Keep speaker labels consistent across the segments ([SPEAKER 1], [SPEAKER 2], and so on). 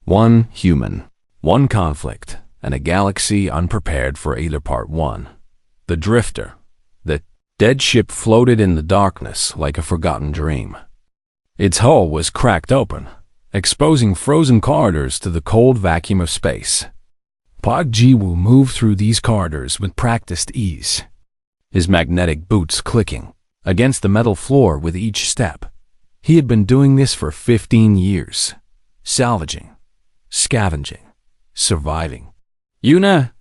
[SPEAKER 1] One human, one conflict, and a galaxy unprepared for either. Part 1. The Drifter. The dead ship floated in the darkness like a forgotten dream. Its hull was cracked open, exposing frozen corridors to the cold vacuum of space. Park Ji-woo moved through these corridors with practiced ease, his magnetic boots clicking against the metal floor with each step. He had been doing this for 15 years, salvaging, scavenging, surviving. "Yuna,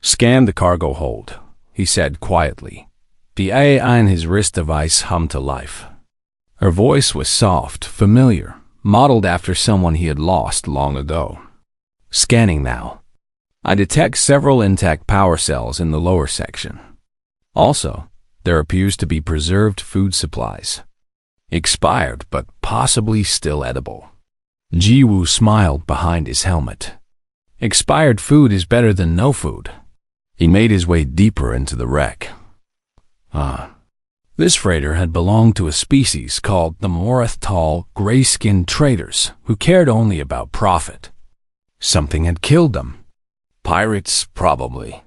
[SPEAKER 1] scan the cargo hold," he said quietly. The AI in his wrist device hummed to life. Her voice was soft, familiar, modeled after someone he had lost long ago. "Scanning now. I detect several intact power cells in the lower section. Also, there appears to be preserved food supplies. Expired, but possibly still edible." Ji-woo smiled behind his helmet. Expired food is better than no food. He made his way deeper into the wreck. This freighter had belonged to a species called the Morath-Tal gray-skinned traders who cared only about profit. Something had killed them. Pirates, probably.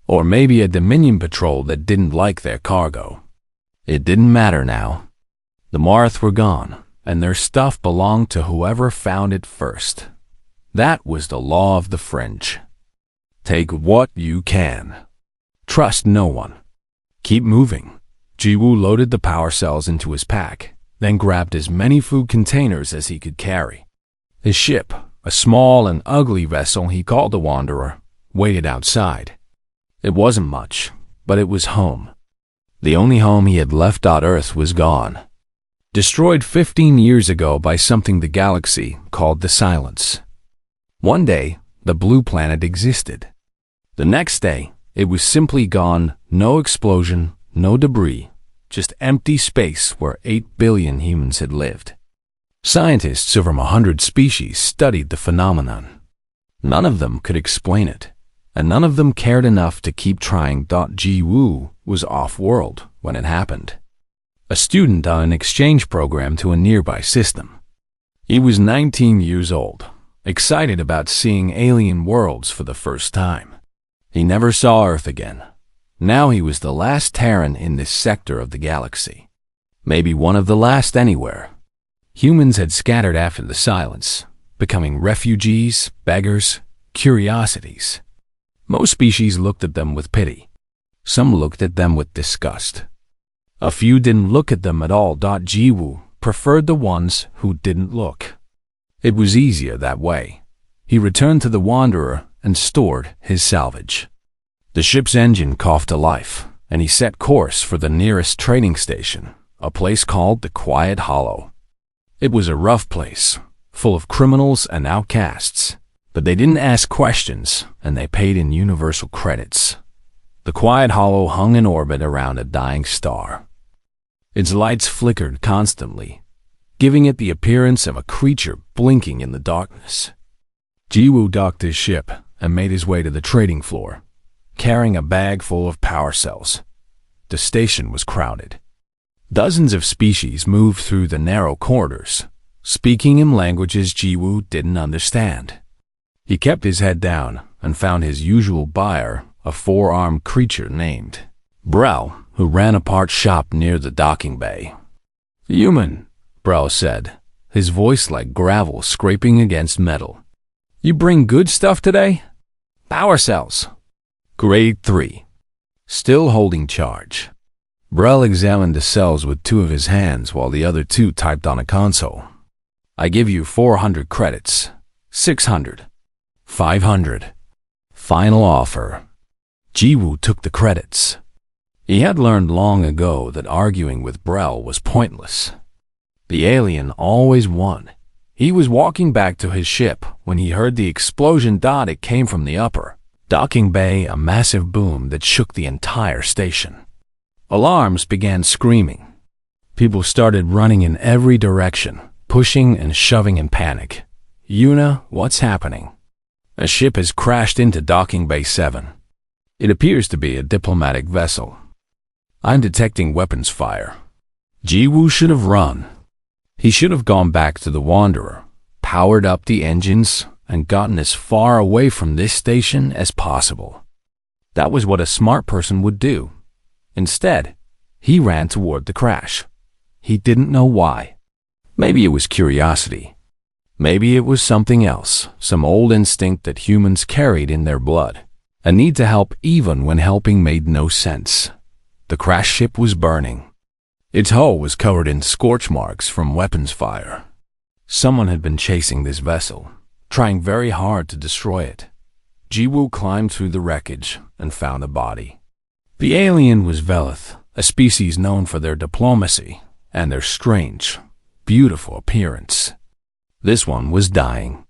[SPEAKER 1] Or maybe a Dominion patrol that didn't like their cargo. It didn't matter now. The Morath were gone, and their stuff belonged to whoever found it first. That was the law of the fringe. Take what you can. Trust no one. Keep moving. Ji-woo loaded the power cells into his pack, then grabbed as many food containers as he could carry. His ship, a small and ugly vessel he called the Wanderer, waited outside. It wasn't much, but it was home. The only home he had left. Earth was gone. Destroyed 15 years ago by something the galaxy called the Silence. One day, the blue planet existed. The next day, it was simply gone. No explosion, no debris, just empty space where 8 billion humans had lived. Scientists from 100 species studied the phenomenon. None of them could explain it, and none of them cared enough to keep trying. Ji-woo was off-world when it happened. A student on an exchange program to a nearby system. He was 19 years old, excited about seeing alien worlds for the first time. He never saw Earth again. Now he was the last Terran in this sector of the galaxy. Maybe one of the last anywhere. Humans had scattered after the Silence, becoming refugees, beggars, curiosities. Most species looked at them with pity. Some looked at them with disgust. A few didn't look at them at all. Ji-woo preferred the ones who didn't look. It was easier that way. He returned to the Wanderer and stored his salvage. The ship's engine coughed to life, and he set course for the nearest trading station, a place called the Quiet Hollow. It was a rough place, full of criminals and outcasts, but they didn't ask questions, and they paid in universal credits. The Quiet Hollow hung in orbit around a dying star. Its lights flickered constantly, giving it the appearance of a creature blinking in the darkness. Ji-woo docked his ship and made his way to the trading floor, carrying a bag full of power cells. The station was crowded. Dozens of species moved through the narrow corridors, speaking in languages Ji-woo didn't understand. He kept his head down and found his usual buyer, a 4-armed creature named Brel, who ran a parts shop near the docking bay. "Human," Brel said, his voice like gravel scraping against metal. "You bring good stuff today?" "Power cells. Grade 3. Still holding charge." Brel examined the cells with 2 of his hands while the other 2 typed on a console. "I give you 400 credits. 600. 500. Final offer." Ji-woo took the credits. He had learned long ago that arguing with Brel was pointless. The alien always won. He was walking back to his ship when he heard the explosion. It came from the upper docking bay, a massive boom that shook the entire station. Alarms began screaming. People started running in every direction, pushing and shoving in panic. "Yuna, what's happening?" "A ship has crashed into docking bay 7. It appears to be a diplomatic vessel. I'm detecting weapons fire." Ji-woo should have run. He should have gone back to the Wanderer, powered up the engines, and gotten as far away from this station as possible. That was what a smart person would do. Instead, he ran toward the crash. He didn't know why. Maybe it was curiosity. Maybe it was something else, some old instinct that humans carried in their blood. A need to help even when helping made no sense. The crash ship was burning. Its hull was covered in scorch marks from weapons fire. Someone had been chasing this vessel, trying very hard to destroy it. Jiwoo climbed through the wreckage and found a body. The alien was Velith, a species known for their diplomacy and their strange, beautiful appearance. This one was dying.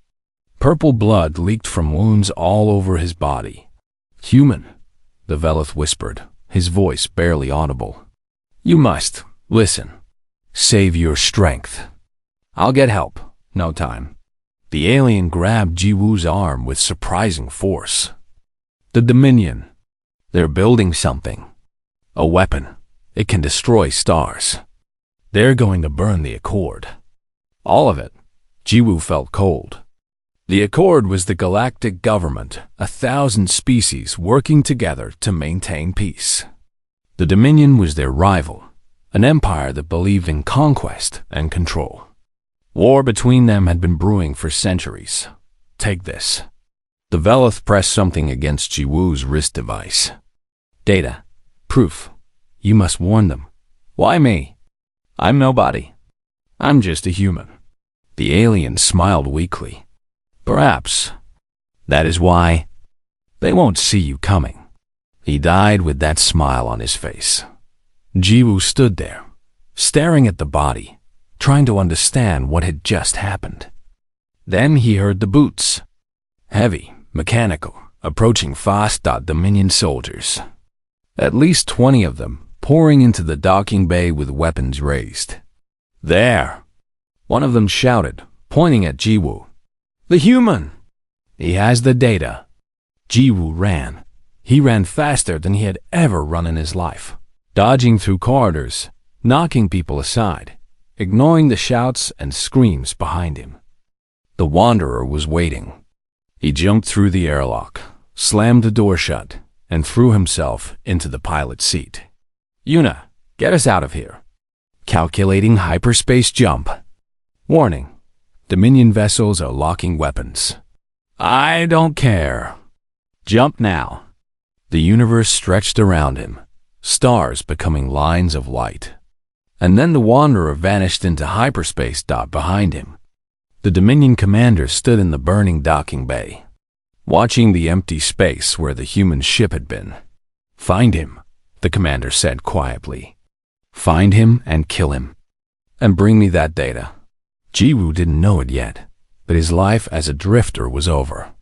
[SPEAKER 1] Purple blood leaked from wounds all over his body. "Human," the Velith whispered, his voice barely audible. "You must listen. Save your strength. I'll get help. No time." The alien grabbed Jiwoo's arm with surprising force. "The Dominion. They're building something. A weapon. It can destroy stars. They're going to burn the Accord." All of it. Jiwoo felt cold. The Accord was the galactic government, 1,000 species working together to maintain peace. The Dominion was their rival, an empire that believed in conquest and control. War between them had been brewing for centuries. Take this. The Velith pressed something against Jiwoo's wrist device. "Data. Proof. You must warn them." "Why me? I'm nobody. I'm just a human." The alien smiled weakly. "Perhaps. That is why. They won't see you coming." He died with that smile on his face. Jiwoo stood there, staring at the body, trying to understand what had just happened. Then he heard the boots. Heavy, mechanical, approaching fast. Dominion soldiers. At least 20 of them, pouring into the docking bay with weapons raised. "There!" One of them shouted, pointing at Jiwoo. "The human! He has the data." Jiwoo ran. He ran faster than he had ever run in his life, dodging through corridors, knocking people aside, ignoring the shouts and screams behind him. The Wanderer was waiting. He jumped through the airlock, slammed the door shut, and threw himself into the pilot's seat. "Yuna, get us out of here." Calculating hyperspace jump. Warning. Dominion vessels are locking weapons. "I don't care. Jump now." The universe stretched around him, stars becoming lines of light. And then the Wanderer vanished into hyperspace. Behind him, the Dominion commander stood in the burning docking bay, watching the empty space where the human ship had been. "Find him," the commander said quietly. "Find him and kill him. And bring me that data." Jiwoo didn't know it yet, but his life as a drifter was over.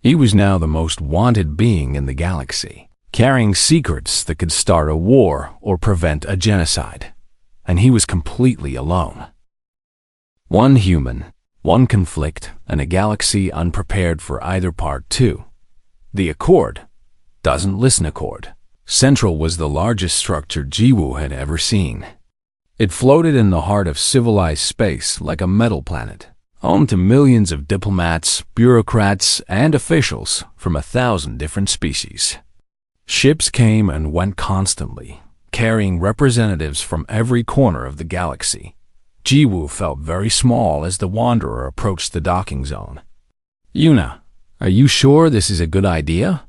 [SPEAKER 1] He was now the most wanted being in the galaxy, carrying secrets that could start a war or prevent a genocide. And he was completely alone. One human, one conflict, and a galaxy unprepared for either part. 2. The Accord. Doesn't listen Accord. Central was the largest structure Jiwoo had ever seen. It floated in the heart of civilized space like a metal planet, home to millions of diplomats, bureaucrats, and officials from 1,000 different species. Ships came and went constantly, carrying representatives from every corner of the galaxy. Jiwoo felt very small as the Wanderer approached the docking zone. "Yuna, are you sure this is a good idea?"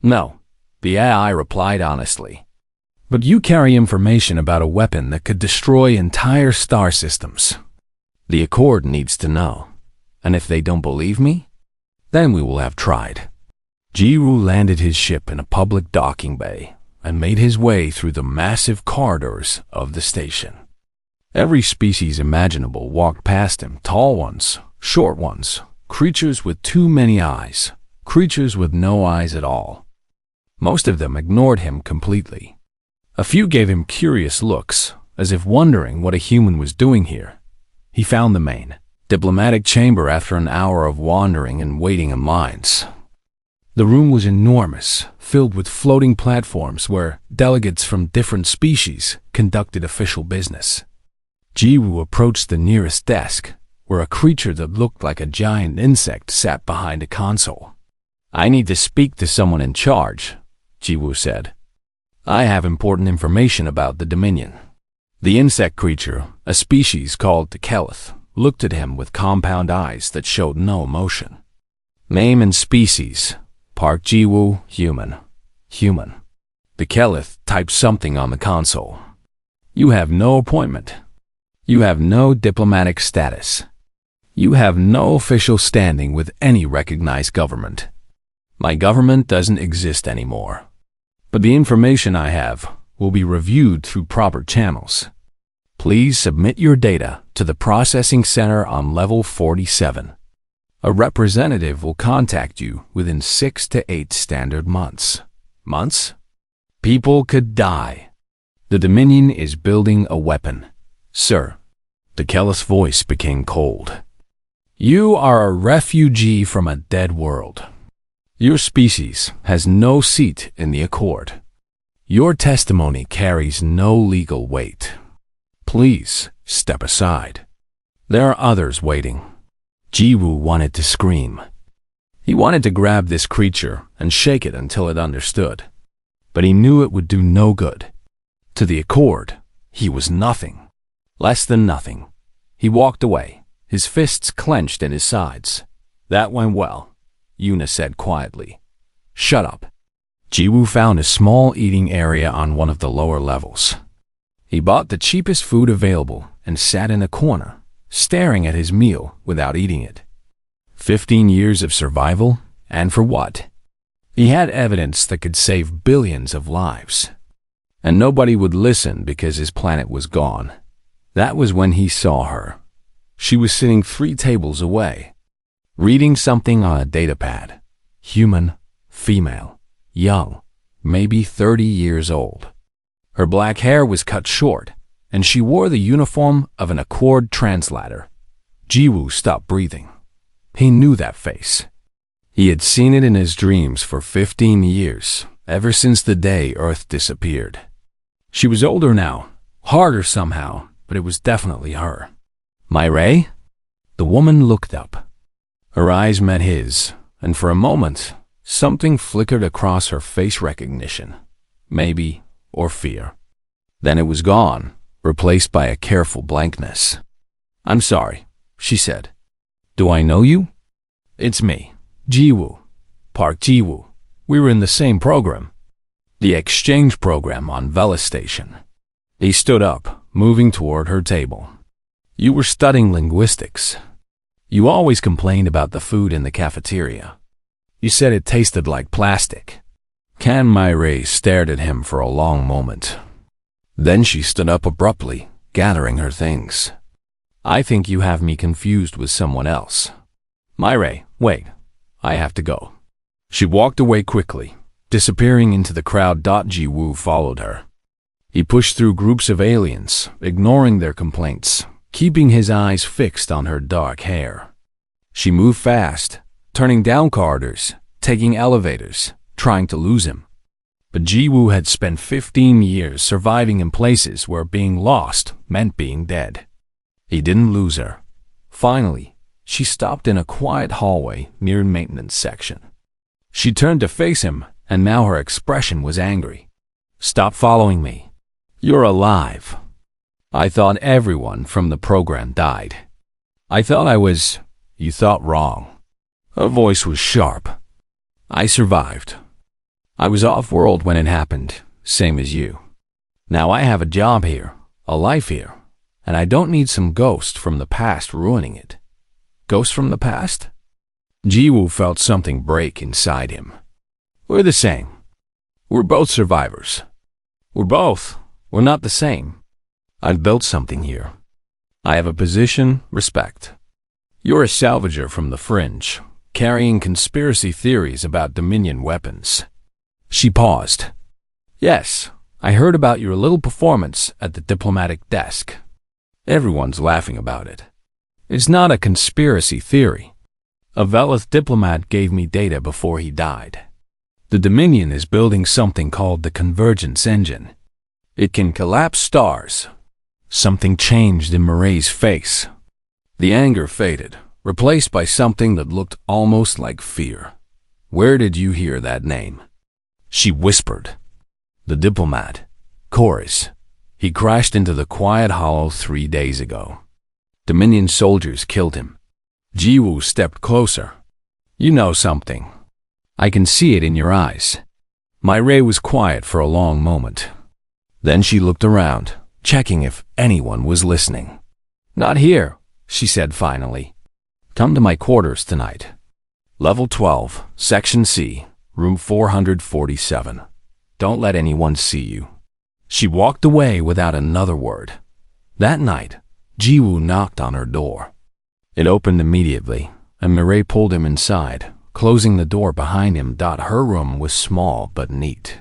[SPEAKER 1] "No," the AI replied honestly. "But you carry information about a weapon that could destroy entire star systems. The Accord needs to know. And if they don't believe me, then we will have tried." Jiwoo landed his ship in a public docking bay and made his way through the massive corridors of the station. Every species imaginable walked past him, tall ones, short ones, creatures with too many eyes, creatures with no eyes at all. Most of them ignored him completely. A few gave him curious looks, as if wondering what a human was doing here. He found the main, diplomatic chamber after an hour of wandering and waiting in lines. The room was enormous, filled with floating platforms where delegates from different species conducted official business. Jiwoo approached the nearest desk, where a creature that looked like a giant insect sat behind a console. "I need to speak to someone in charge," Jiwoo said. "I have important information about the Dominion." The insect creature, a species called the Kelith, looked at him with compound eyes that showed no emotion. "Name and species: Park Jiwoo, human. Human." The Kelith typed something on the console. "You have no appointment. You have no diplomatic status. You have no official standing with any recognized government. My government doesn't exist anymore. But the information I have will be reviewed through proper channels. Please submit your data to the processing center on level 47. A representative will contact you within 6 to 8 standard months." Months? People could die. "The Dominion is building a weapon, sir." The Kelith's voice became cold. "You are a refugee from a dead world. Your species has no seat in the Accord. Your testimony carries no legal weight. Please step aside. There are others waiting." Jiwoo wanted to scream. He wanted to grab this creature and shake it until it understood. But he knew it would do no good. To the Accord, he was nothing. Less than nothing. He walked away, his fists clenched in his sides. "That went well," Yuna said quietly. "Shut up." Jiwoo found a small eating area on one of the lower levels. He bought the cheapest food available and sat in a corner, staring at his meal without eating it. 15 years of survival, and for what? He had evidence that could save billions of lives. And nobody would listen because his planet was gone. That was when he saw her. She was sitting 3 tables away, reading something on a datapad. Human, female, young, maybe 30 years old. Her black hair was cut short, and she wore the uniform of an Accord translator. Jiwoo stopped breathing. He knew that face. He had seen it in his dreams for 15 years, ever since the day Earth disappeared. She was older now, harder somehow, but it was definitely her. "Myrae?" The woman looked up. Her eyes met his, and for a moment, something flickered across her face recognition. Maybe, or fear. Then it was gone, replaced by a careful blankness. "I'm sorry," she said. "Do I know you?" "It's me, Jiwoo. Park Jiwoo. We were in the same program. The exchange program on Vela Station." He stood up, moving toward her table. "You were studying linguistics. You always complained about the food in the cafeteria. You said it tasted like plastic." Myrae stared at him for a long moment. Then she stood up abruptly, gathering her things. "I think you have me confused with someone else. Myrae, wait. I have to go." She walked away quickly, disappearing into the crowd. Jiwoo followed her. He pushed through groups of aliens, ignoring their complaints, keeping his eyes fixed on her dark hair. She moved fast, turning down corridors, taking elevators, trying to lose him. But Jiwoo had spent 15 years surviving in places where being lost meant being dead. He didn't lose her. Finally, she stopped in a quiet hallway near maintenance section. She turned to face him, and now her expression was angry. "Stop following me. You're alive. I thought everyone from the program died. I thought I was... You thought wrong." Her voice was sharp. "I survived. I was off-world when it happened, same as you. Now I have a job here, a life here, and I don't need some ghost from the past ruining it." "Ghost from the past?" Jiwoo felt something break inside him. "We're the same. We're both survivors. We're not the same. I've built something here. I have a position, respect. You're a salvager from the fringe, carrying conspiracy theories about Dominion weapons." She paused. "Yes, I heard about your little performance at the diplomatic desk. Everyone's laughing about it. It's not a conspiracy theory. A Velith diplomat gave me data before he died. The Dominion is building something called the Convergence Engine. It can collapse stars." Something changed in Myrae's face. The anger faded, replaced by something that looked almost like fear. "Where did you hear that name?" She whispered. "The diplomat. Chorus. He crashed into the quiet hollow 3 days ago. Dominion soldiers killed him." Jiwoo stepped closer. "You know something. I can see it in your eyes." Myrae was quiet for a long moment. Then she looked around, checking if anyone was listening. "Not here," she said finally. "Come to my quarters tonight. Level 12, Section C, Room 447. Don't let anyone see you." She walked away without another word. That night, Jiwoo knocked on her door. It opened immediately, and Myrae pulled him inside, closing the door behind him. Her room was small but neat.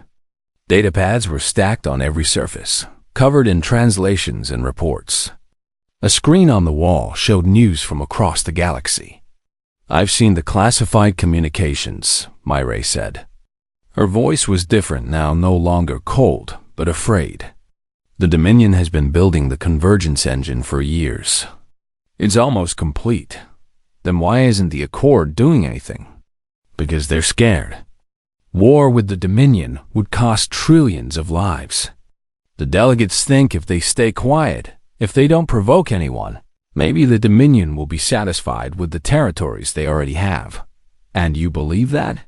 [SPEAKER 1] Datapads were stacked on every surface, covered in translations and reports. A screen on the wall showed news from across the galaxy. "I've seen the classified communications," Myrae said. Her voice was different now, no longer cold, but afraid. "The Dominion has been building the convergence engine for years. It's almost complete. Then why isn't the Accord doing anything?" "Because they're scared. War with the Dominion would cost trillions of lives. The delegates think if they stay quiet, if they don't provoke anyone, maybe the Dominion will be satisfied with the territories they already have." "And you believe that?"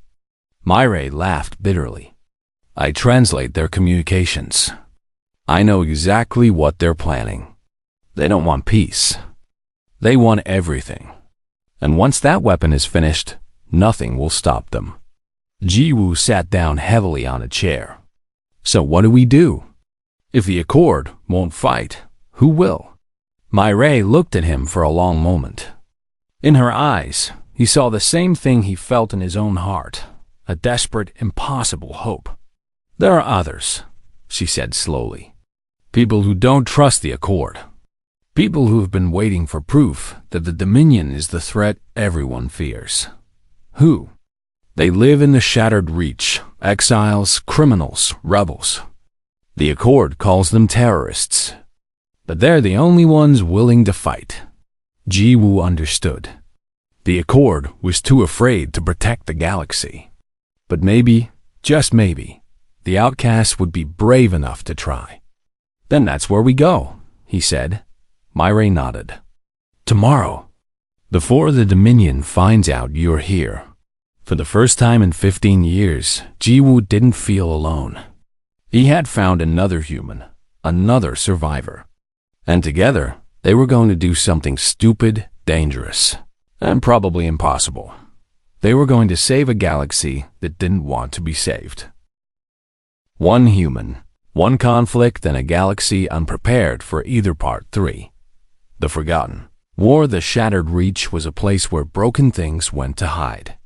[SPEAKER 1] Myrae laughed bitterly. "I translate their communications. I know exactly what they're planning. They don't want peace. They want everything. And once that weapon is finished, nothing will stop them." Jiwoo sat down heavily on a chair. "So what do we do? If the Accord won't fight, who will?" Myrae looked at him for a long moment. In her eyes, he saw the same thing he felt in his own heart, a desperate, impossible hope. "There are others," she said slowly. "People who don't trust the Accord. People who have been waiting for proof that the Dominion is the threat everyone fears. Who? They live in the Shattered Reach, exiles, criminals, rebels. The Accord calls them terrorists. But they're the only ones willing to fight." Jiwoo understood. The Accord was too afraid to protect the galaxy. But maybe, just maybe, the outcasts would be brave enough to try. "Then that's where we go," he said. Myrae nodded. "Tomorrow, before the Dominion finds out you're here." For the first time in 15 years, Jiwoo didn't feel alone. He had found another human, another survivor. And together, they were going to do something stupid, dangerous, and probably impossible. They were going to save a galaxy that didn't want to be saved. One human, one conflict, and a galaxy unprepared for either part 3. The Forgotten. War. The Shattered Reach was a place where broken things went to hide.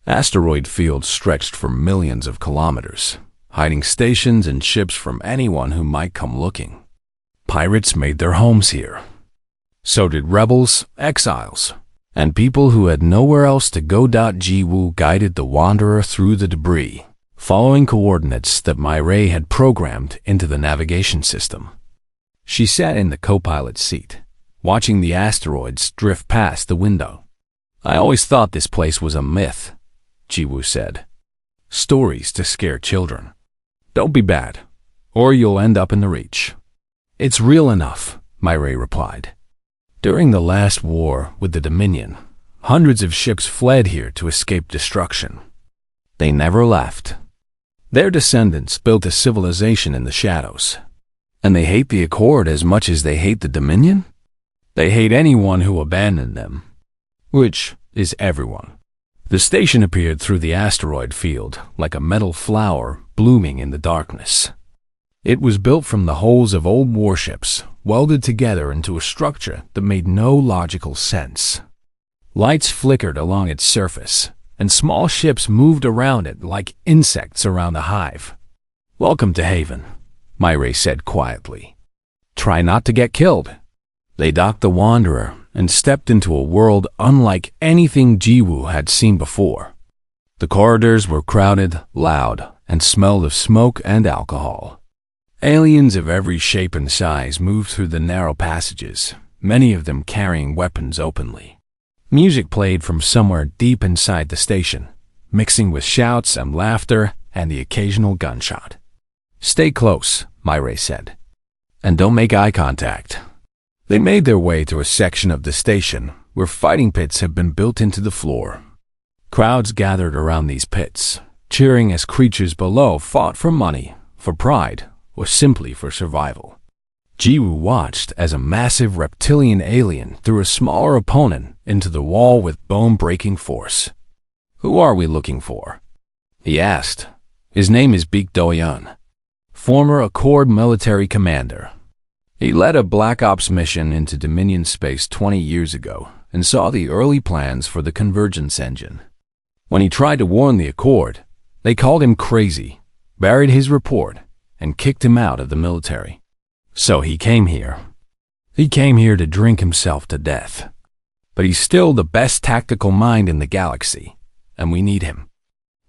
[SPEAKER 1] Asteroid fields stretched for millions of kilometers, hiding stations and ships from anyone who might come looking. Pirates made their homes here. So did rebels, exiles, and people who had nowhere else to go. Jiwoo guided the wanderer through the debris, following coordinates that Myrae had programmed into the navigation system. She sat in the co-pilot's seat, watching the asteroids drift past the window. "I always thought this place was a myth," Jiwoo said. "Stories to scare children. Don't be bad, or you'll end up in the Reach." "It's real enough," Myrae replied. "During the last war with the Dominion, hundreds of ships fled here to escape destruction. They never left. Their descendants built a civilization in the shadows. And they hate the Accord as much as they hate the Dominion? They hate anyone who abandoned them, which is everyone." The station appeared through the asteroid field like a metal flower blooming in the darkness. It was built from the hulls of old warships, welded together into a structure that made no logical sense. Lights flickered along its surface, and small ships moved around it like insects around a hive. "Welcome to Haven," Myrae said quietly. "Try not to get killed." They docked the Wanderer and stepped into a world unlike anything Jiwoo had seen before. The corridors were crowded, loud, and smelled of smoke and alcohol. Aliens of every shape and size moved through the narrow passages, many of them carrying weapons openly. Music played from somewhere deep inside the station, mixing with shouts and laughter and the occasional gunshot. "Stay close," Myra said, "and don't make eye contact." They made their way to a section of the station where fighting pits had been built into the floor. Crowds gathered around these pits, cheering as creatures below fought for money, for pride, or simply for survival. Jiwoo watched as a massive reptilian alien threw a smaller opponent into the wall with bone-breaking force. "Who are we looking for?" he asked. His name is Baek Do-yeon, former Accord military commander. He led a Black Ops mission into Dominion space 20 years ago and saw the early plans for the convergence engine. When he tried to warn the Accord, they called him crazy, buried his report, and kicked him out of the military. So he came here. He came here to drink himself to death. But he's still the best tactical mind in the galaxy, and we need him.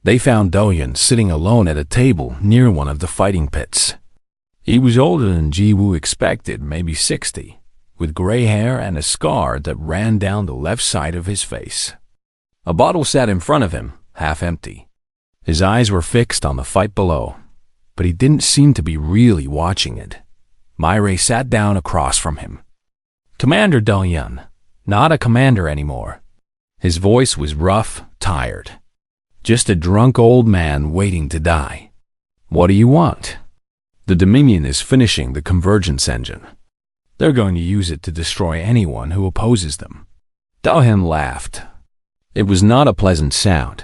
[SPEAKER 1] They found Do-yeon sitting alone at a table near one of the fighting pits. He was older than Jiwoo expected, maybe 60, with gray hair and a scar that ran down the left side of his face. A bottle sat in front of him, half empty. His eyes were fixed on the fight below, but he didn't seem to be really watching it. Myra sat down across from him. "Commander Do-yeon, not a commander anymore." His voice was rough, tired. "Just a drunk old man waiting to die. What do you want?" "The Dominion is finishing the convergence engine. They're going to use it to destroy anyone who opposes them." Do-yeon laughed. It was not a pleasant sound.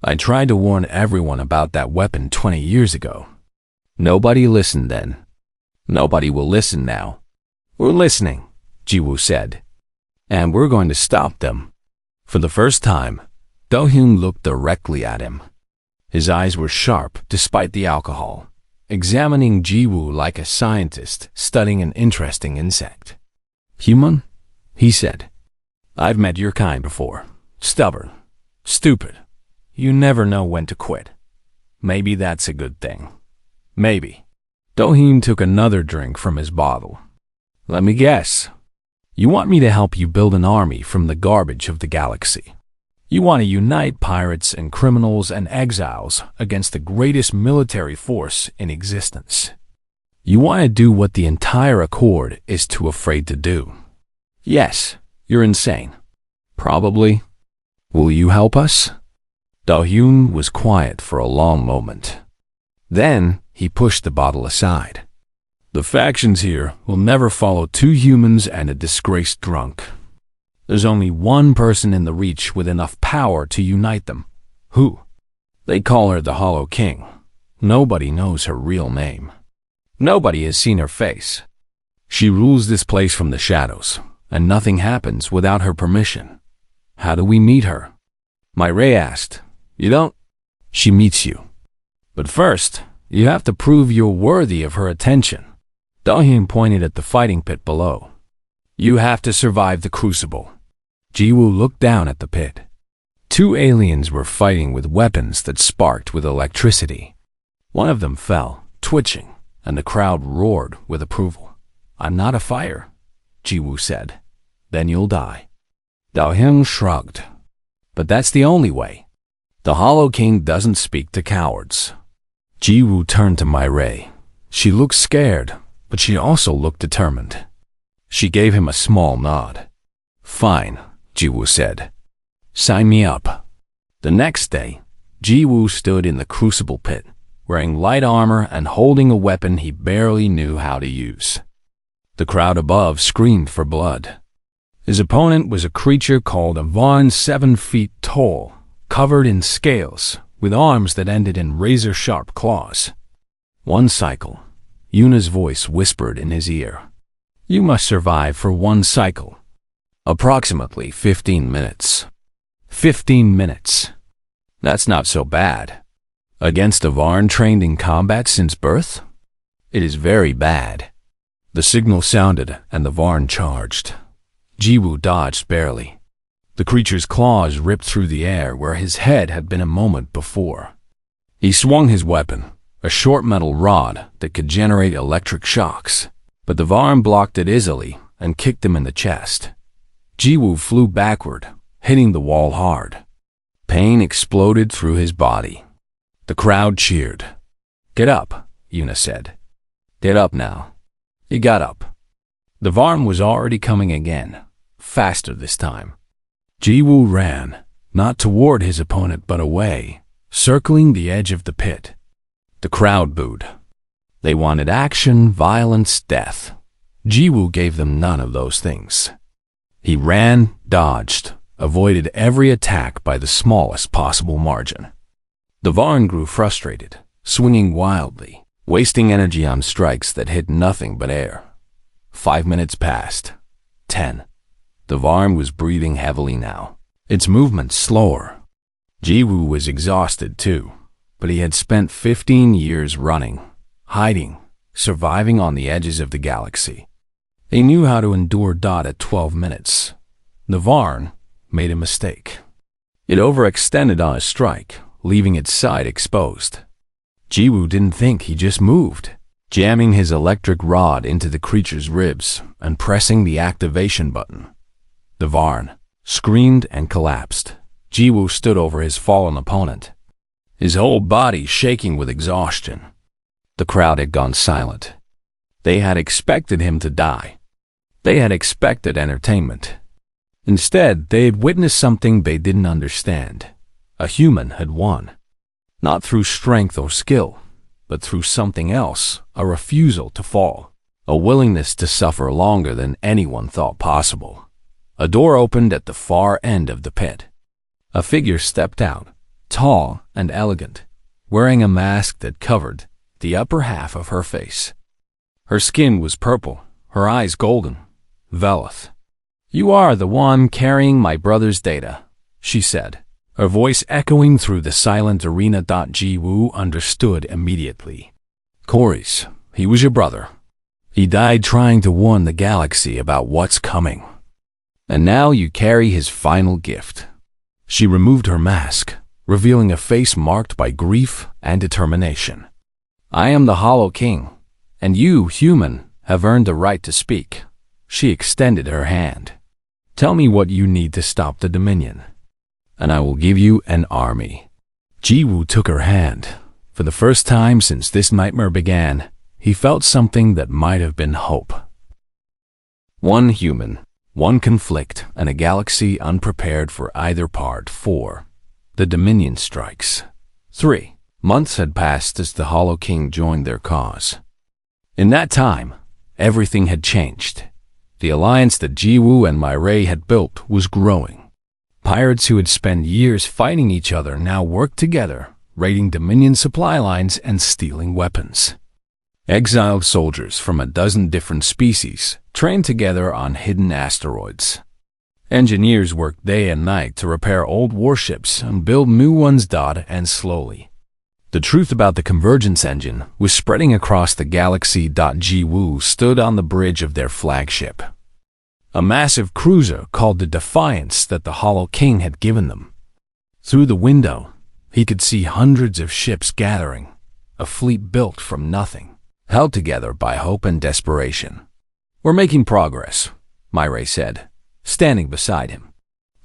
[SPEAKER 1] "I tried to warn everyone about that weapon 20 years ago. Nobody listened then. Nobody will listen now." "We're listening," Jiwoo said. "And we're going to stop them." For the first time, Do-yeon looked directly at him. His eyes were sharp despite the alcohol, examining Jiwoo like a scientist studying an interesting insect. "Human?" he said. "I've met your kind before. Stubborn. Stupid. You never know when to quit. Maybe that's a good thing. Maybe." Do-yeon took another drink from his bottle. "Let me guess. You want me to help you build an army from the garbage of the galaxy. You want to unite pirates and criminals and exiles against the greatest military force in existence. You want to do what the entire Accord is too afraid to do. Yes, you're insane. Probably. Will you help us?" Do-yeon was quiet for a long moment. Then he pushed the bottle aside. "The factions here will never follow 2 humans and a disgraced drunk. There's only one person in the Reach with enough power to unite them." "Who?" "They call her the Hollow King. Nobody knows her real name. Nobody has seen her face. She rules this place from the shadows, and nothing happens without her permission." "How do we meet her?" Myra asked. "You don't. She meets you. But first, you have to prove you're worthy of her attention." Do-yeon pointed at the fighting pit below. "You have to survive the crucible." Jiwoo looked down at the pit. 2 aliens were fighting with weapons that sparked with electricity. One of them fell, twitching, and the crowd roared with approval. "I'm not a fighter," Jiwoo said. "Then you'll die." Do-yeon shrugged. "But that's the only way. The Hollow King doesn't speak to cowards." Jiwoo turned to Myra. She looked scared, but she also looked determined. She gave him a small nod. "Fine," Jiwoo said. "Sign me up." The next day, Jiwoo stood in the crucible pit, wearing light armor and holding a weapon he barely knew how to use. The crowd above screamed for blood. His opponent was a creature called a Varn 7 feet tall, covered in scales, with arms that ended in razor-sharp claws. "1 cycle," Yuna's voice whispered in his ear. "You must survive for 1 cycle. Approximately 15 minutes. 15 minutes. That's not so bad. Against a Varn trained in combat since birth? It is very bad." The signal sounded and the Varn charged. Jiwoo dodged barely. The creature's claws ripped through the air where his head had been a moment before. He swung his weapon, a short metal rod that could generate electric shocks, but the Varn blocked it easily and kicked him in the chest. Jiwoo flew backward, hitting the wall hard. Pain exploded through his body. The crowd cheered. "Get up," Yuna said. "Get up now." He got up. The Varn was already coming again, faster this time. Jiwoo ran, not toward his opponent but away, circling the edge of the pit. The crowd booed. They wanted action, violence, death. Jiwoo gave them none of those things. He ran, dodged, avoided every attack by the smallest possible margin. The Varn grew frustrated, swinging wildly, wasting energy on strikes that hit nothing but air. 5 minutes passed. 10. The Varn was breathing heavily now, its movements slower. Jiwoo was exhausted too, but he had spent 15 years running, hiding, surviving on the edges of the galaxy. He knew how to endure dot at 12 minutes. The Varn made a mistake. It overextended on a strike, leaving its side exposed. Jiwoo didn't think, he just moved, jamming his electric rod into the creature's ribs and pressing the activation button. The Varn screamed and collapsed. Jiwoo stood over his fallen opponent, his whole body shaking with exhaustion. The crowd had gone silent. They had expected him to die. They had expected entertainment. Instead, they had witnessed something they didn't understand. A human had won. Not through strength or skill, but through something else, a refusal to fall, a willingness to suffer longer than anyone thought possible. A door opened at the far end of the pit. A figure stepped out, tall and elegant, wearing a mask that covered the upper half of her face. Her skin was purple, her eyes golden. "Velith, you are the one carrying my brother's data," she said, her voice echoing through the silent arena. Jiwoo understood immediately. "Corey's, he was your brother. He died trying to warn the galaxy about what's coming. And now you carry his final gift." She removed her mask, revealing a face marked by grief and determination. "I am the Hollow King, and you, human, have earned the right to speak." She extended her hand. "Tell me what you need to stop the Dominion, and I will give you an army." Jiwoo took her hand. For the first time since this nightmare began, he felt something that might have been hope. One human, one conflict, and a galaxy unprepared for either part. 4. The Dominion strikes. 3. Months had passed as the Hollow King joined their cause. In that time, everything had changed. The alliance that Jiwoo and Mireille had built was growing. Pirates who had spent years fighting each other now worked together, raiding Dominion supply lines and stealing weapons. Exiled soldiers from a dozen different species trained together on hidden asteroids. Engineers worked day and night to repair old warships and build new ones. And slowly, the truth about the convergence engine was spreading across the galaxy. Jiwoo stood on the bridge of their flagship, a massive cruiser called the Defiance that the Hollow King had given them. Through the window, he could see hundreds of ships gathering, a fleet built from nothing, held together by hope and desperation. "We're making progress," Mireille said, standing beside him.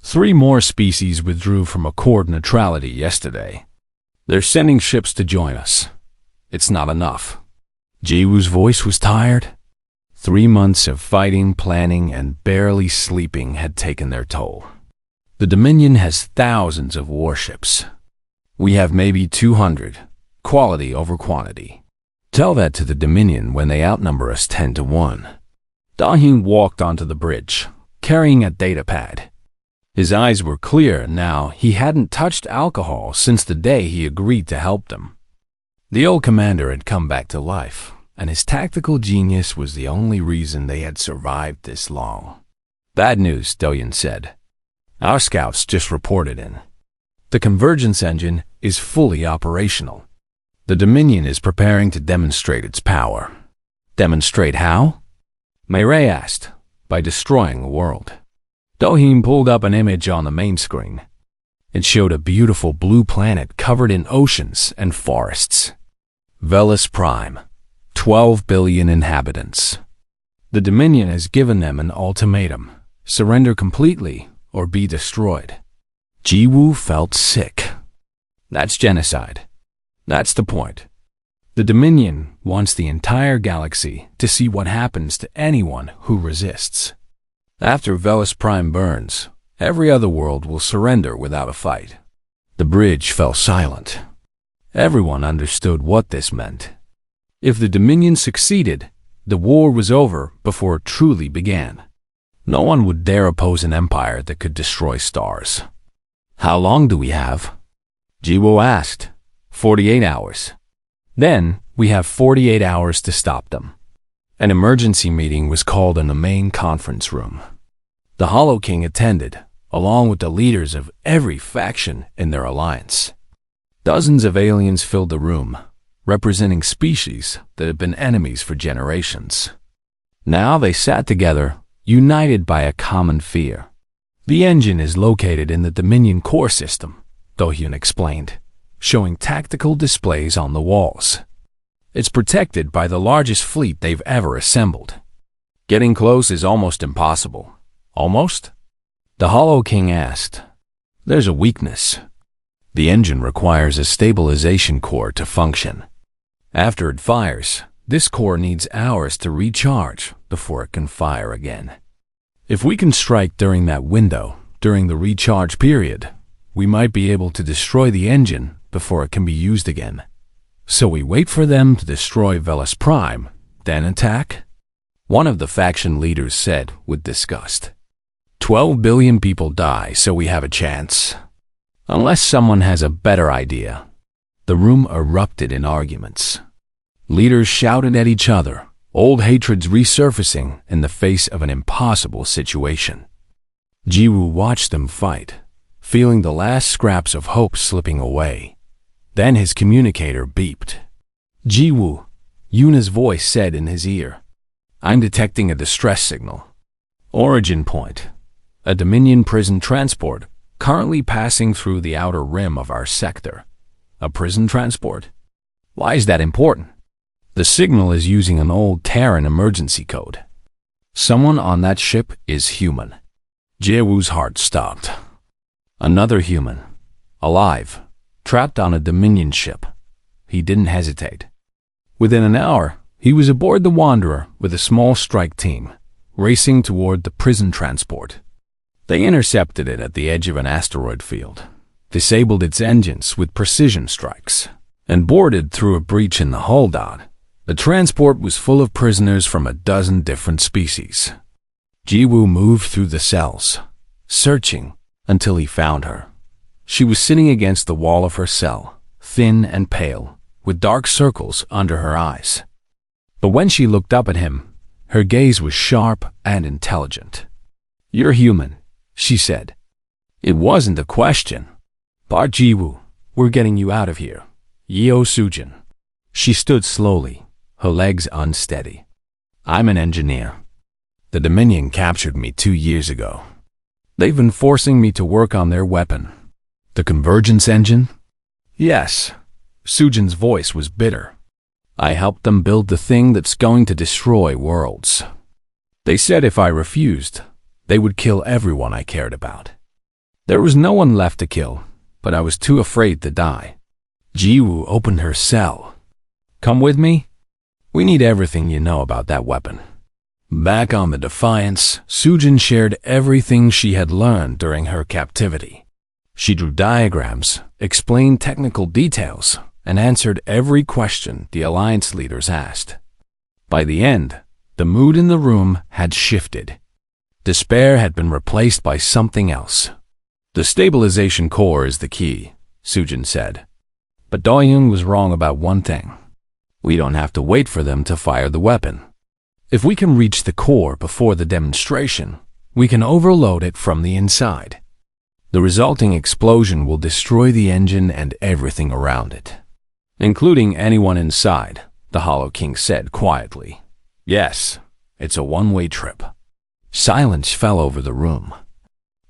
[SPEAKER 1] 3 more species withdrew from accord neutrality yesterday. They're sending ships to join us. It's not enough. Jiwoo's voice was tired. 3 months of fighting, planning, and barely sleeping had taken their toll. The Dominion has thousands of warships. We have maybe 200, quality over quantity. Tell that to the Dominion when they outnumber us 10 to 1. Dahyun walked onto the bridge, carrying a data pad. His eyes were clear now. He hadn't touched alcohol since the day he agreed to help them. The old commander had come back to life, and his tactical genius was the only reason they had survived this long. "Bad news," Dahyun said. "Our scouts just reported in. The convergence engine is fully operational. The Dominion is preparing to demonstrate its power." "Demonstrate how?" Mireille asked. "By destroying the world." Dahyun pulled up an image on the main screen. It showed a beautiful blue planet covered in oceans and forests. Velis Prime, 12 billion inhabitants. The Dominion has given them an ultimatum: surrender completely or be destroyed. Jiwoo felt sick. That's genocide. That's the point. The Dominion wants the entire galaxy to see what happens to anyone who resists. After Velis Prime burns, every other world will surrender without a fight. The bridge fell silent. Everyone understood what this meant. If the Dominion succeeded, the war was over before it truly began. No one would dare oppose an empire that could destroy stars. How long do we have? Jiwoo asked. 48 hours. Then, we have 48 hours to stop them. An emergency meeting was called in the main conference room. The Hollow King attended, along with the leaders of every faction in their alliance. Dozens of aliens filled the room, representing species that had been enemies for generations. Now they sat together, united by a common fear. The engine is located in the Dominion core system, Do-hyun explained, showing tactical displays on the walls. It's protected by the largest fleet they've ever assembled. Getting close is almost impossible. Almost? The Hollow King asked. There's a weakness. The engine requires a stabilization core to function. After it fires, this core needs hours to recharge before it can fire again. If we can strike during that window, during the recharge period, we might be able to destroy the engine before it can be used again. So we wait for them to destroy Velis Prime, then attack? One of the faction leaders said with disgust. 12 billion people die, so we have a chance. Unless someone has a better idea. The room erupted in arguments. Leaders shouted at each other, old hatreds resurfacing in the face of an impossible situation. Jiwoo watched them fight, feeling the last scraps of hope slipping away. Then his communicator beeped. Jiwoo, Yuna's voice said in his ear. I'm detecting a distress signal. Origin point. A Dominion prison transport currently passing through the outer rim of our sector. A prison transport? Why is that important? The signal is using an old Terran emergency code. Someone on that ship is human. Jiwoo's heart stopped. Another human. Alive. Trapped on a Dominion ship. He didn't hesitate. Within an hour, he was aboard the Wanderer with a small strike team, racing toward the prison transport. They intercepted it at the edge of an asteroid field, disabled its engines with precision strikes, and boarded through a breach in the hull. The transport was full of prisoners from a dozen different species. Jiwoo moved through the cells, searching until he found her. She was sitting against the wall of her cell, thin and pale, with dark circles under her eyes. But when she looked up at him, her gaze was sharp and intelligent. You're human, she said. It wasn't a question. Park Jiwoo, we're getting you out of here. Yeo Sujin. She stood slowly, her legs unsteady. I'm an engineer. The Dominion captured me 2 years ago. They've been forcing me to work on their weapon. The convergence engine? Yes. Sujin's voice was bitter. I helped them build the thing that's going to destroy worlds. They said if I refused, they would kill everyone I cared about. There was no one left to kill, but I was too afraid to die. Jiwoo opened her cell. Come with me? We need everything you know about that weapon. Back on the Defiance, Sujin shared everything she had learned during her captivity. She drew diagrams, explained technical details, and answered every question the Alliance leaders asked. By the end, the mood in the room had shifted. Despair had been replaced by something else. The stabilization core is the key, Sujin said. But Do-hyun was wrong about one thing. We don't have to wait for them to fire the weapon. If we can reach the core before the demonstration, we can overload it from the inside. The resulting explosion will destroy the engine and everything around it, including anyone inside, the Hollow King said quietly. Yes, it's a one-way trip. Silence fell over the room.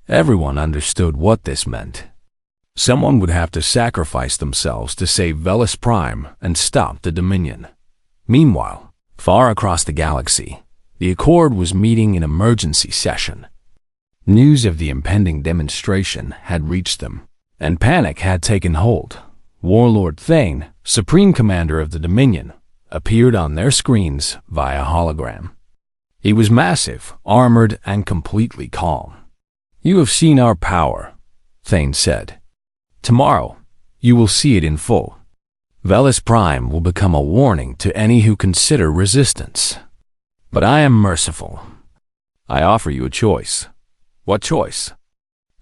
[SPEAKER 1] Everyone understood what this meant. Someone would have to sacrifice themselves to save Velis Prime and stop the Dominion. Meanwhile, far across the galaxy, The Accord was meeting in emergency session. News of the impending demonstration had reached them, and panic had taken hold. Warlord Thane, Supreme Commander of the Dominion, appeared on their screens via hologram. He was massive, armored, and completely calm. "You have seen our power," Thane said. "Tomorrow, you will see it in full. Velis Prime will become a warning to any who consider resistance. But I am merciful. I offer you a choice." "What choice?"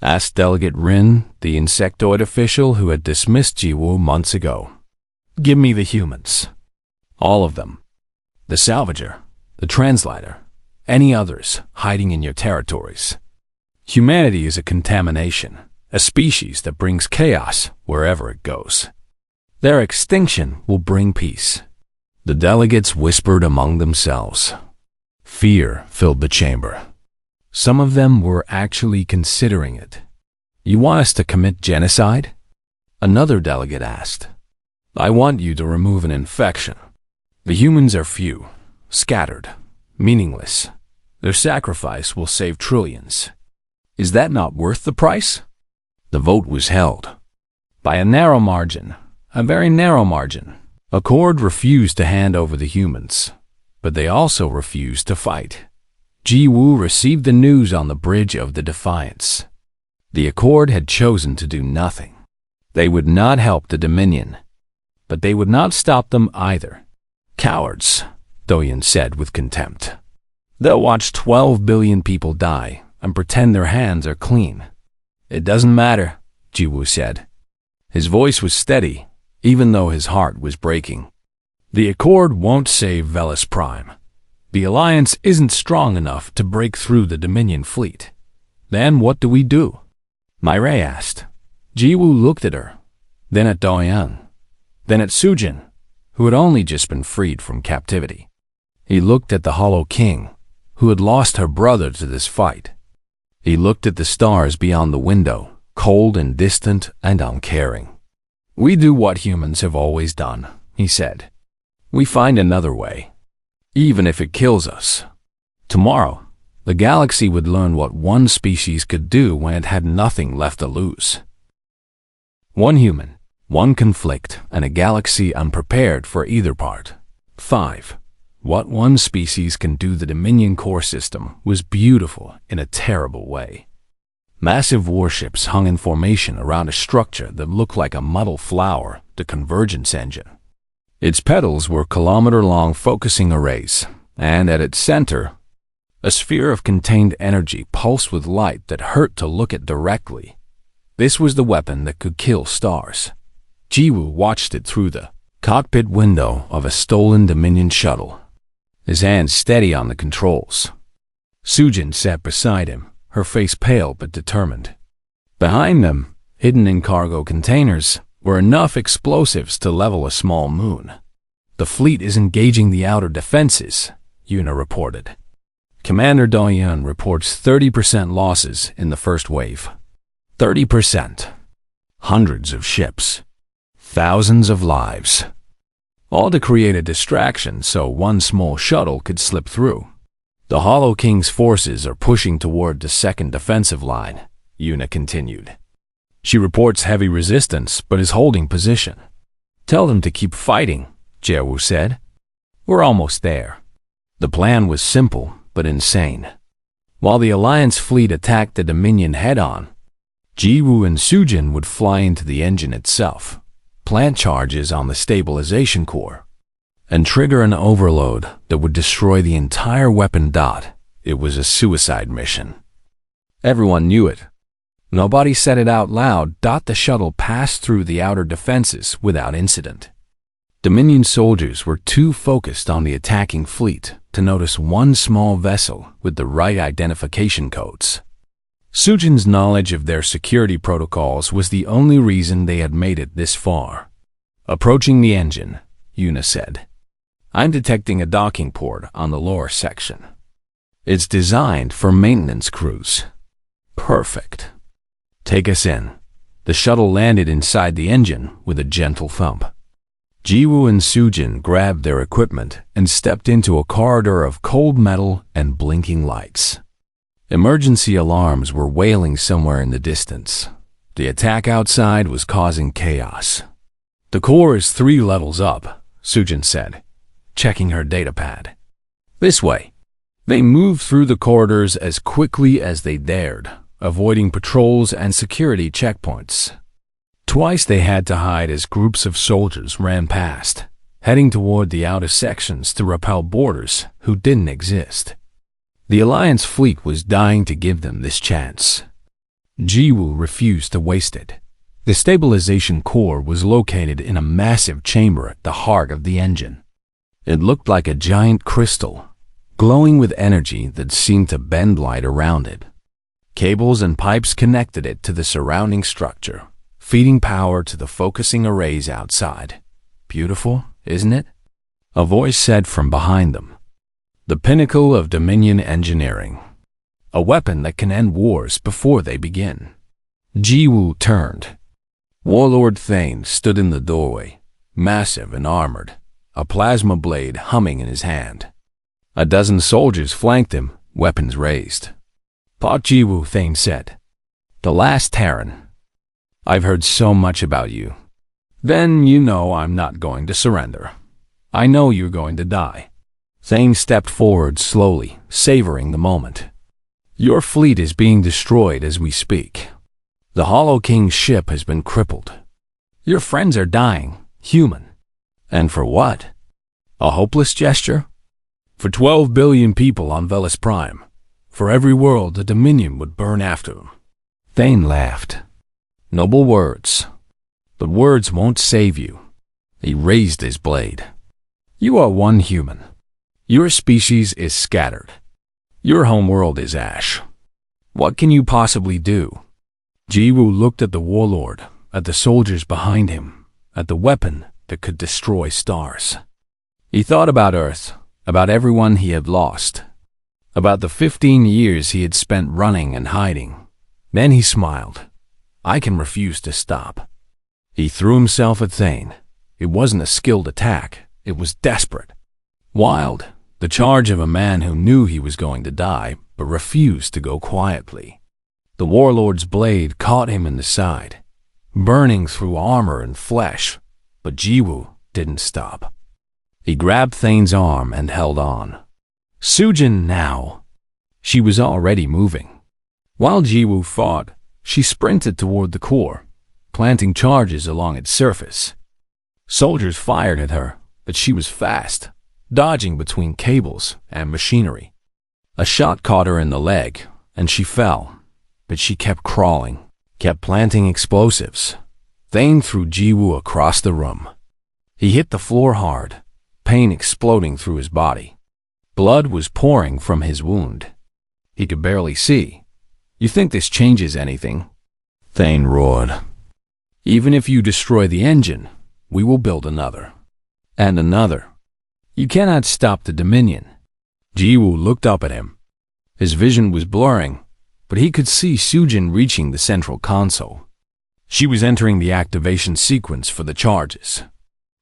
[SPEAKER 1] asked Delegate Rin, the insectoid official who had dismissed Jiwoo months ago. "Give me the humans. All of them. The Salvager, the Translator, any others hiding in your territories. Humanity is a contamination, a species that brings chaos wherever it goes. Their extinction will bring peace." The delegates whispered among themselves. Fear filled the chamber. Some of them were actually considering it. "You want us to commit genocide?" another delegate asked. "I want you to remove an infection. The humans are few, scattered, meaningless. Their sacrifice will save trillions. Is that not worth the price?" The vote was held. By a narrow margin, a very narrow margin. Accord refused to hand over the humans, but they also refused to fight. Jiwoo received the news on the bridge of the Defiance. The Accord had chosen to do nothing. They would not help the Dominion, but they would not stop them either. "Cowards," Doyen said with contempt. "They'll watch 12 billion people die and pretend their hands are clean." "It doesn't matter," Jiwoo said. His voice was steady, even though his heart was breaking. "The Accord won't save Velis Prime. The Alliance isn't strong enough to break through the Dominion fleet. Then what do we do?" Mireille asked. Jiwoo looked at her, then at Doyen, then at Sujin, who had only just been freed from captivity. He looked at the Hollow King, who had lost her brother to this fight. He looked at the stars beyond the window, cold and distant and uncaring. "We do what humans have always done," he said. "We find another way, even if it kills us." Tomorrow, the galaxy would learn what one species could do when it had nothing left to lose. One human, one conflict, and a galaxy unprepared for either part. 5. What one species can do the Dominion core system was beautiful in a terrible way. Massive warships hung in formation around a structure that looked like a muddled flower, the convergence engine. Its petals were kilometer-long focusing arrays, and at its center, a sphere of contained energy pulsed with light that hurt to look at directly. This was the weapon that could kill stars. Jiwoo watched it through the cockpit window of a stolen Dominion shuttle, his hands steady on the controls. Sujin sat beside him, her face pale but determined. Behind them, hidden in cargo containers, were enough explosives to level a small moon. "The fleet is engaging the outer defenses," Yuna reported. Commander Doyen reports 30% losses in the first wave. 30%. Hundreds of ships. Thousands of lives. All to create a distraction so one small shuttle could slip through. "The Hollow King's forces are pushing toward the second defensive line," Yuna continued. "She reports heavy resistance but is holding position." "Tell them to keep fighting," Jiwoo said. "We're almost there." The plan was simple but insane. While the Alliance fleet attacked the Dominion head-on, Jiwoo and Sujin would fly into the engine itself, plant charges on the stabilization core, and trigger an overload that would destroy the entire weapon. It was a suicide mission. Everyone knew it. Nobody said it out loud. The shuttle passed through the outer defenses without incident. Dominion soldiers were too focused on the attacking fleet to notice one small vessel with the right identification codes. Sujin's knowledge of their security protocols was the only reason they had made it this far. "Approaching the engine," Yuna said. "I'm detecting a docking port on the lower section. It's designed for maintenance crews." "Perfect. Take us in." The shuttle landed inside the engine with a gentle thump. Jiwoo and Sujin grabbed their equipment and stepped into a corridor of cold metal and blinking lights. Emergency alarms were wailing somewhere in the distance. The attack outside was causing chaos. "The core is 3 levels up," Sujin said, checking her datapad. "This way." They moved through the corridors as quickly as they dared, avoiding patrols and security checkpoints. Twice they had to hide as groups of soldiers ran past, heading toward the outer sections to repel boarders who didn't exist. The Alliance fleet was dying to give them this chance. Jiwoo refused to waste it. The stabilization core was located in a massive chamber at the heart of the engine. It looked like a giant crystal, glowing with energy that seemed to bend light around it. Cables and pipes connected it to the surrounding structure, feeding power to the focusing arrays outside. "Beautiful, isn't it?" a voice said from behind them. "The pinnacle of Dominion engineering. A weapon that can end wars before they begin." Jiwoo turned. Warlord Thane stood in the doorway, massive and armored, a plasma blade humming in his hand. A dozen soldiers flanked him, weapons raised. "Pot Jiwoo," Thane said. "The last Terran. I've heard so much about you. Then you know I'm not going to surrender. I know you're going to die." Thane stepped forward slowly, savoring the moment. "Your fleet is being destroyed as we speak. The Hollow King's ship has been crippled. Your friends are dying, human. And for what? A hopeless gesture? For 12 billion people on Velis Prime. For every world, the Dominion would burn after them." Thane laughed. "Noble words. But words won't save you." He raised his blade. "You are one human. Your species is scattered. Your homeworld is ash. What can you possibly do?" Jiwoo looked at the warlord, at the soldiers behind him, at the weapon that could destroy stars. He thought about Earth, about everyone he had lost, about the 15 years he had spent running and hiding. Then he smiled. "I can refuse to stop." He threw himself at Thane. It wasn't a skilled attack. It was desperate. Wild, the charge of a man who knew he was going to die, but refused to go quietly. The warlord's blade caught him in the side, burning through armor and flesh, but Jiwoo didn't stop. He grabbed Thane's arm and held on. Sujin now. She was already moving. While Jiwoo fought, she sprinted toward the core, planting charges along its surface. Soldiers fired at her, but she was fast, dodging between cables and machinery. A shot caught her in the leg, and she fell, but she kept crawling, kept planting explosives. Thane threw Jiwoo across the room. He hit the floor hard, pain exploding through his body. Blood was pouring from his wound. He could barely see. "You think this changes anything?" Thane roared. "Even if you destroy the engine, we will build another. And another. You cannot stop the Dominion." Jiwoo looked up at him. His vision was blurring, but he could see Sujin reaching the central console. She was entering the activation sequence for the charges.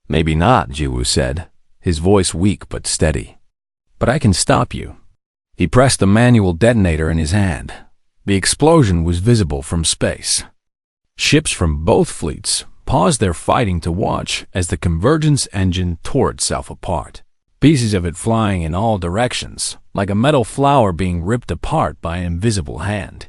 [SPEAKER 1] "Maybe not," Jiwoo said, his voice weak but steady. "But I can stop you." He pressed the manual detonator in his hand. The explosion was visible from space. Ships from both fleets paused their fighting to watch as the convergence engine tore itself apart, pieces of it flying in all directions, like a metal flower being ripped apart by an invisible hand.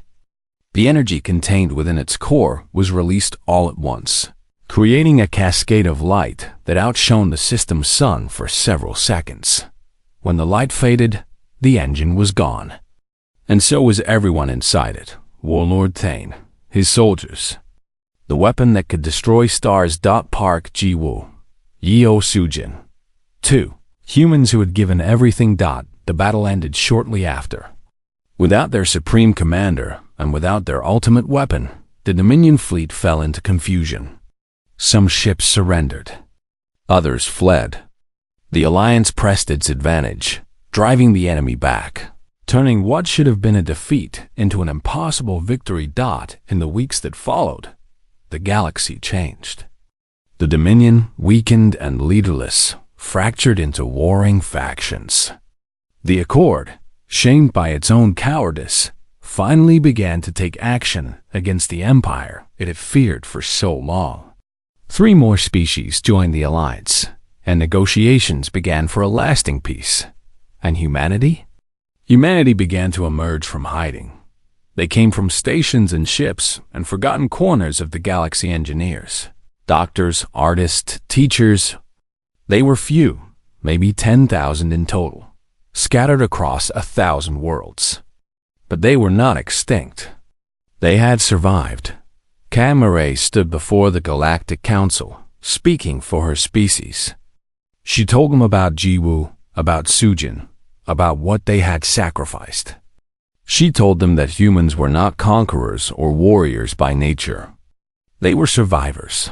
[SPEAKER 1] The energy contained within its core was released all at once, creating a cascade of light that outshone the system's sun for several seconds. When the light faded, the engine was gone. And so was everyone inside it, Warlord Thane, his soldiers. The weapon that could destroy stars. Park Jiwoo, Yeo Sujin. 2. Humans who had given everything. The battle ended shortly after. Without their supreme commander, and without their ultimate weapon, the Dominion fleet fell into confusion. Some ships surrendered. Others fled. The Alliance pressed its advantage, driving the enemy back, turning what should have been a defeat into an impossible victory. In the weeks that followed, the galaxy changed. The Dominion, weakened and leaderless, fractured into warring factions. The Accord, shamed by its own cowardice, finally began to take action against the empire it had feared for so long. 3 more species joined the alliance, and negotiations began for a lasting peace. And humanity? Humanity began to emerge from hiding. They came from stations and ships and forgotten corners of the galaxy engineers. Doctors, artists, teachers. They were few, maybe 10,000 in total, scattered across 1,000 worlds. But they were not extinct. They had survived. Kamare stood before the Galactic Council, speaking for her species. She told them about Jiwoo, about Sujin, about what they had sacrificed. She told them that humans were not conquerors or warriors by nature. They were survivors,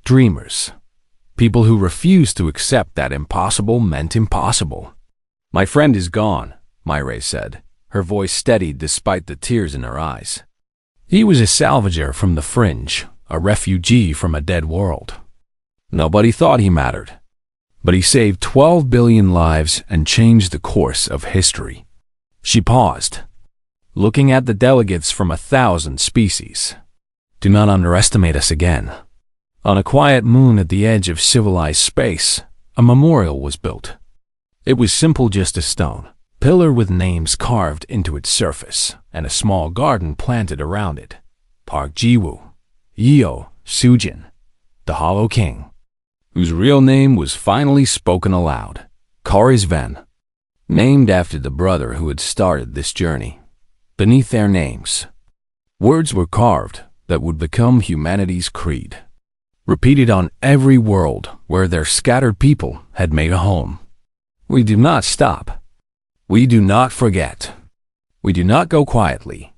[SPEAKER 1] dreamers, people who refused to accept that impossible meant impossible. "My friend is gone," Myre said, her voice steadied despite the tears in her eyes. He was a salvager from the fringe, a refugee from a dead world. Nobody thought he mattered, but he saved 12 billion lives and changed the course of history. She paused, looking at the delegates from 1,000 species. "Do not underestimate us again." On a quiet moon at the edge of civilized space, a memorial was built. It was simple, just a stone pillar with names carved into its surface, and a small garden planted around it. Park Jiwoo, Yeo, Sujin, the Hollow King, whose real name was finally spoken aloud, Karis Ven, named after the brother who had started this journey. Beneath their names, words were carved that would become humanity's creed, repeated on every world where their scattered people had made a home. "We do not stop. We do not forget. We do not go quietly."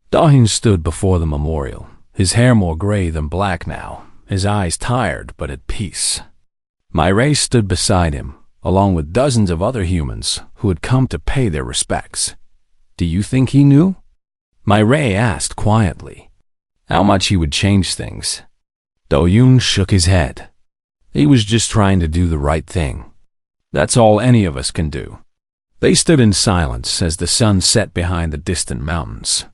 [SPEAKER 1] Dahin stood before the memorial, his hair more gray than black now, his eyes tired but at peace. Myre stood beside him, along with dozens of other humans who had come to pay their respects. "Do you think he knew?" Myre asked quietly. How much he would change things. Do-yoon shook his head. He was just trying to do the right thing. That's all any of us can do. They stood in silence as the sun set behind the distant mountains.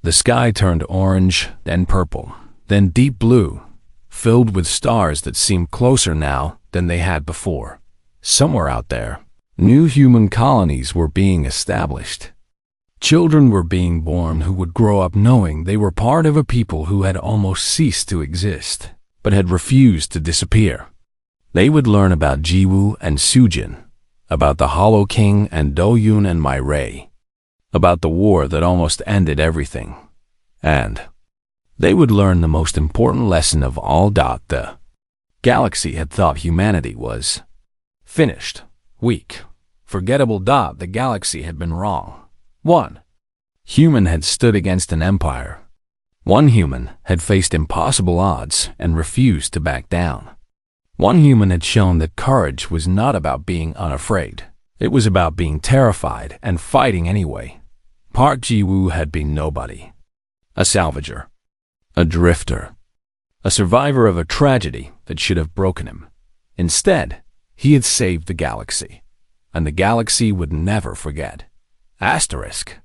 [SPEAKER 1] The sky turned orange, then purple, then deep blue, filled with stars that seemed closer now than they had before. Somewhere out there, new human colonies were being established. Children were being born who would grow up knowing they were part of a people who had almost ceased to exist, but had refused to disappear. They would learn about Jiwoo and Sujin, about the Hollow King and Do-yoon and Myre, about the war that almost ended everything. And they would learn the most important lesson of all. The galaxy had thought humanity was finished, weak, forgettable. The galaxy had been wrong. One human had stood against an empire. One human had faced impossible odds and refused to back down. One human had shown that courage was not about being unafraid. It was about being terrified and fighting anyway. Park Jiwoo had been nobody. A salvager. A drifter. A survivor of a tragedy that should have broken him. Instead, he had saved the galaxy. And the galaxy would never forget. Asterisk.